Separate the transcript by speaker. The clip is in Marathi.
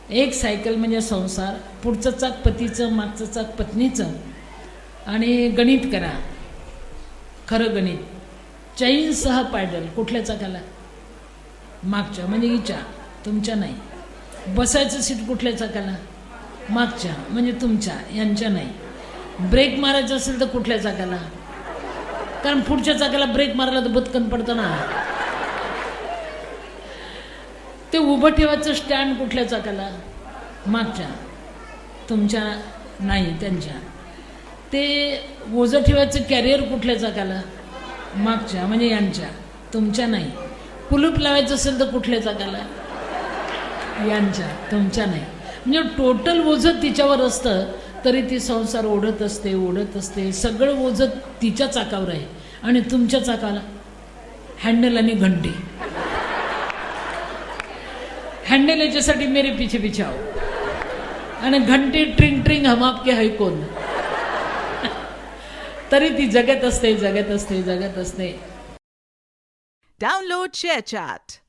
Speaker 1: एक सायकल म्हणजे संसार, पुढचं चाक पतीचं, मागचं चाक पत्नीचं. आणि गणित करा, खरं गणित. चैनसह पॅडल कुठल्या चाकाला? मागच्या, म्हणजे हिच्या, तुमच्या नाही. बसायचं सीट कुठल्या चाकाला? मागच्या, म्हणजे तुमच्या, यांच्या नाही. ब्रेक मारायचं असेल तर कुठल्या चाकाला? कारण पुढच्या चाकाला ब्रेक मारला तर बदकन पडतं ना. ते उभं ठेवायचं स्टँड कुठल्या चाकाला? मागच्या, तुमच्या नाही, त्यांच्या. ते ओझं ठेवायचं कॅरियर कुठल्या चाकाला? मागच्या, म्हणजे यांच्या, तुमच्या नाही. कुलूप लावायचं असेल तर कुठल्या चाकाला? यांच्या, तुमच्या नाही. म्हणजे टोटल ओझं तिच्यावर असतं तरी ती संसार ओढत असते, ओढत असते. सगळं ओझं तिच्या चाकावर आहे. आणि तुमच्या चाकाला हँडल आणि घंटी. हँडल याच्यासाठी मेरे पीछे पीछे आओ, आणि घंटी ट्रिंग ट्रिंग हम आपके है कोण. तरी ती जगत असते, जगत असते, जगत असते.
Speaker 2: Download ShareChat.